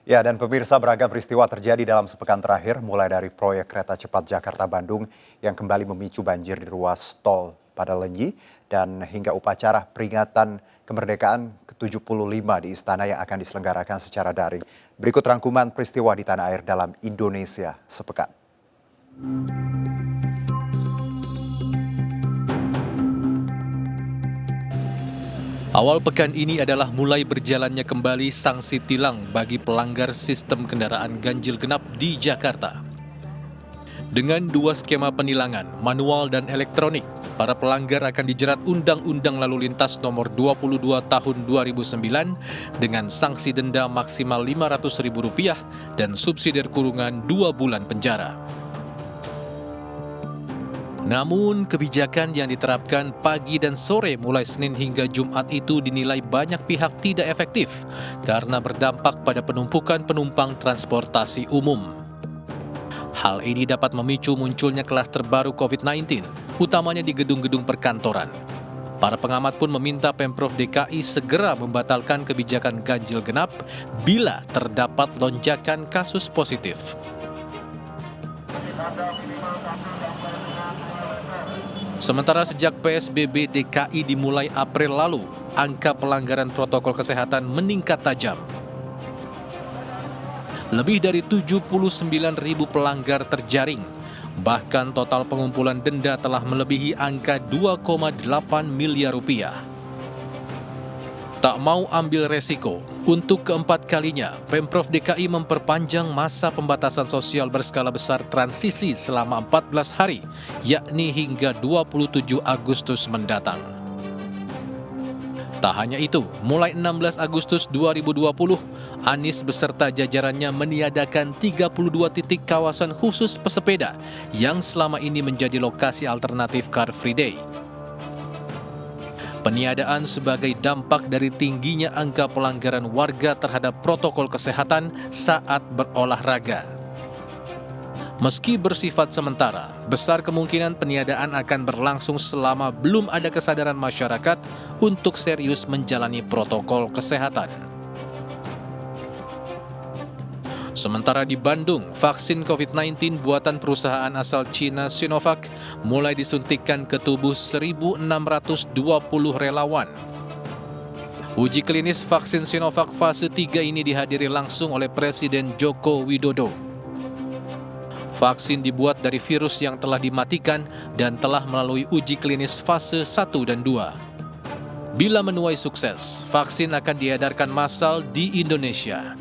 Ya, dan pemirsa beragam peristiwa terjadi dalam sepekan terakhir, mulai dari proyek kereta cepat Jakarta-Bandung yang kembali memicu banjir di ruas tol Padalenyi, dan hingga upacara peringatan kemerdekaan ke-75 di Istana yang akan diselenggarakan secara daring. Berikut rangkuman peristiwa di tanah air dalam Indonesia sepekan. Awal pekan ini adalah mulai berjalannya kembali sanksi tilang bagi pelanggar sistem kendaraan ganjil genap di Jakarta. Dengan dua skema penilangan, manual dan elektronik, para pelanggar akan dijerat Undang-Undang Lalu Lintas Nomor 22 Tahun 2009 dengan sanksi denda maksimal Rp500.000 dan subsidi kurungan 2 bulan penjara. Namun, kebijakan yang diterapkan pagi dan sore mulai Senin hingga Jumat itu dinilai banyak pihak tidak efektif karena berdampak pada penumpukan penumpang transportasi umum. Hal ini dapat memicu munculnya klaster baru COVID-19, utamanya di gedung-gedung perkantoran. Para pengamat pun meminta Pemprov DKI segera membatalkan kebijakan ganjil genap bila terdapat lonjakan kasus positif. Sementara sejak PSBB DKI dimulai April lalu, angka pelanggaran protokol kesehatan meningkat tajam. Lebih dari 79.000 pelanggar terjaring, bahkan total pengumpulan denda telah melebihi angka 2,8 miliar rupiah. Tak mau ambil resiko, untuk keempat kalinya Pemprov DKI memperpanjang masa pembatasan sosial berskala besar transisi selama 14 hari, yakni hingga 27 Agustus mendatang. Tak hanya itu, mulai 16 Agustus 2020, Anies beserta jajarannya meniadakan 32 titik kawasan khusus pesepeda yang selama ini menjadi lokasi alternatif Car Free Day. Peniadaan sebagai dampak dari tingginya angka pelanggaran warga terhadap protokol kesehatan saat berolahraga. Meski bersifat sementara, besar kemungkinan peniadaan akan berlangsung selama belum ada kesadaran masyarakat untuk serius menjalani protokol kesehatan. Sementara di Bandung, vaksin COVID-19 buatan perusahaan asal Cina Sinovac mulai disuntikkan ke tubuh 1.620 relawan. Uji klinis vaksin Sinovac fase 3 ini dihadiri langsung oleh Presiden Joko Widodo. Vaksin dibuat dari virus yang telah dimatikan dan telah melalui uji klinis fase 1 dan 2. Bila menuai sukses, vaksin akan diedarkan massal di Indonesia.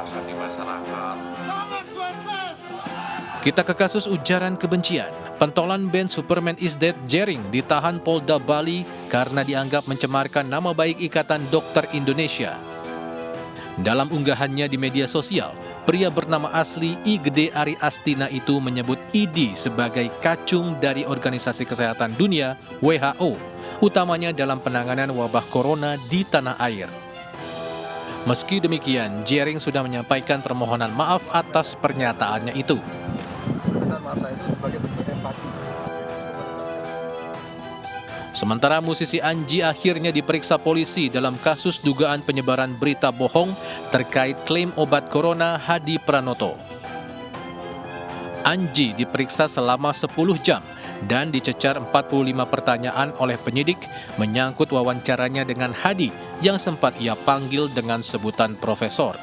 Di masyarakat. Kita ke kasus ujaran kebencian. Pentolan band Superman is Dead Jering ditahan Polda Bali karena dianggap mencemarkan nama baik Ikatan Dokter Indonesia. Dalam unggahannya di media sosial, pria bernama asli I Gede Ari Astina itu menyebut ID sebagai kacung dari Organisasi Kesehatan Dunia WHO, utamanya dalam penanganan wabah corona di tanah air. Meski demikian, Jering sudah menyampaikan permohonan maaf atas pernyataannya itu. Sementara musisi Anji akhirnya diperiksa polisi dalam kasus dugaan penyebaran berita bohong terkait klaim obat corona Hadi Pranoto. Anji diperiksa selama 10 jam dan dicecar 45 pertanyaan oleh penyidik menyangkut wawancaranya dengan Hadi yang sempat ia panggil dengan sebutan profesor.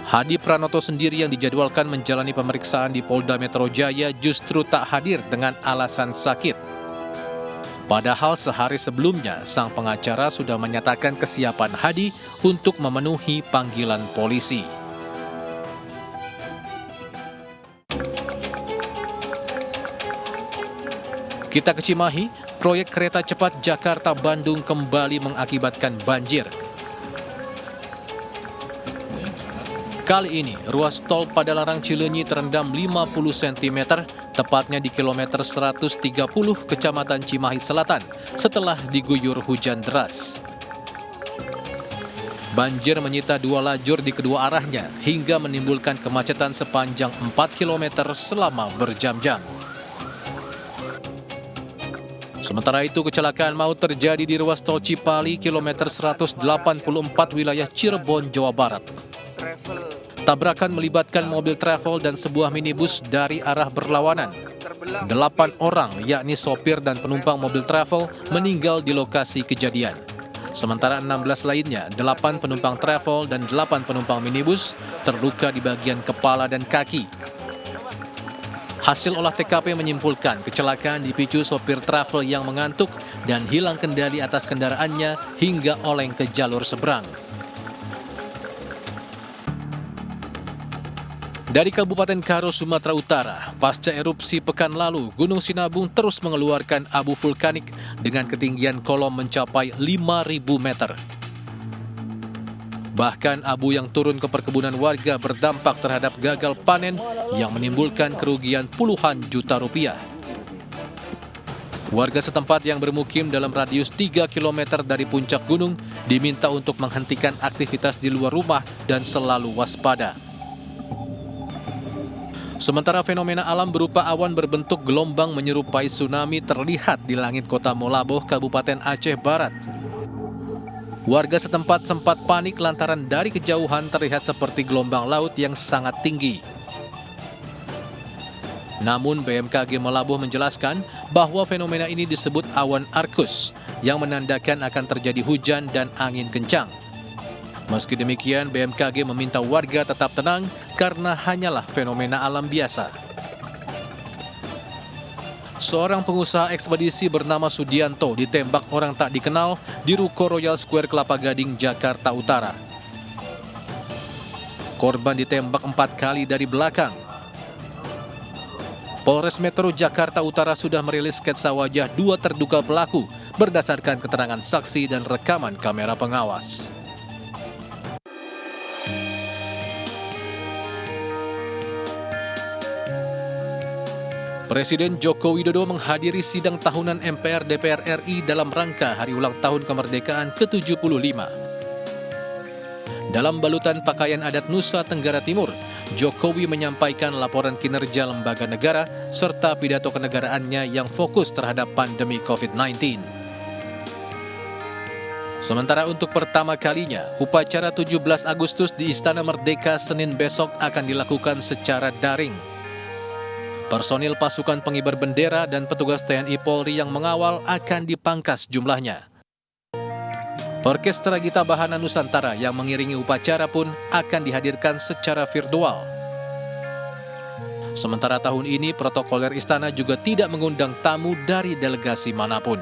Hadi Pranoto sendiri yang dijadwalkan menjalani pemeriksaan di Polda Metro Jaya justru tak hadir dengan alasan sakit. Padahal sehari sebelumnya, sang pengacara sudah menyatakan kesiapan Hadi untuk memenuhi panggilan polisi. Kita ke Cimahi, proyek kereta cepat Jakarta-Bandung kembali mengakibatkan banjir. Kali ini, ruas tol Padalarang Cileunyi terendam 50 cm, tepatnya di kilometer 130 Kecamatan Cimahi Selatan, setelah diguyur hujan deras. Banjir menyita 2 lajur di kedua arahnya, hingga menimbulkan kemacetan sepanjang 4 km selama berjam-jam. Sementara itu, kecelakaan maut terjadi di ruas tol Cipali, kilometer 184 wilayah Cirebon, Jawa Barat. Tabrakan melibatkan mobil travel dan sebuah minibus dari arah berlawanan. 8 orang, yakni sopir dan penumpang mobil travel, meninggal di lokasi kejadian. Sementara 16 lainnya, 8 penumpang travel dan 8 penumpang minibus, terluka di bagian kepala dan kaki. Hasil olah TKP menyimpulkan kecelakaan dipicu sopir travel yang mengantuk dan hilang kendali atas kendaraannya hingga oleng ke jalur seberang. Dari Kabupaten Karo, Sumatera Utara, pasca erupsi pekan lalu, Gunung Sinabung terus mengeluarkan abu vulkanik dengan ketinggian kolom mencapai 5.000 meter. Bahkan abu yang turun ke perkebunan warga berdampak terhadap gagal panen yang menimbulkan kerugian puluhan juta rupiah. Warga setempat yang bermukim dalam radius 3 km dari puncak gunung diminta untuk menghentikan aktivitas di luar rumah dan selalu waspada. Sementara fenomena alam berupa awan berbentuk gelombang menyerupai tsunami terlihat di langit kota Molaboh, Kabupaten Aceh Barat. Warga setempat sempat panik lantaran dari kejauhan terlihat seperti gelombang laut yang sangat tinggi. Namun BMKG Molaboh menjelaskan bahwa fenomena ini disebut awan Arcus yang menandakan akan terjadi hujan dan angin kencang. Meski demikian, BMKG meminta warga tetap tenang karena hanyalah fenomena alam biasa. Seorang pengusaha ekspedisi bernama Sudianto ditembak orang tak dikenal di Ruko Royal Square Kelapa Gading, Jakarta Utara. Korban ditembak 4 kali dari belakang. Polres Metro Jakarta Utara sudah merilis sketsa wajah 2 terduga pelaku berdasarkan keterangan saksi dan rekaman kamera pengawas. Presiden Joko Widodo menghadiri sidang tahunan MPR DPR RI dalam rangka Hari Ulang Tahun Kemerdekaan ke-75. Dalam balutan pakaian adat Nusa Tenggara Timur, Jokowi menyampaikan laporan kinerja lembaga negara serta pidato kenegaraannya yang fokus terhadap pandemi COVID-19. Sementara untuk pertama kalinya, upacara 17 Agustus di Istana Merdeka Senin besok akan dilakukan secara daring. Personil pasukan pengibar bendera dan petugas TNI Polri yang mengawal akan dipangkas jumlahnya. Orkestra Gita Bahana Nusantara yang mengiringi upacara pun akan dihadirkan secara virtual. Sementara tahun ini protokoler istana juga tidak mengundang tamu dari delegasi manapun.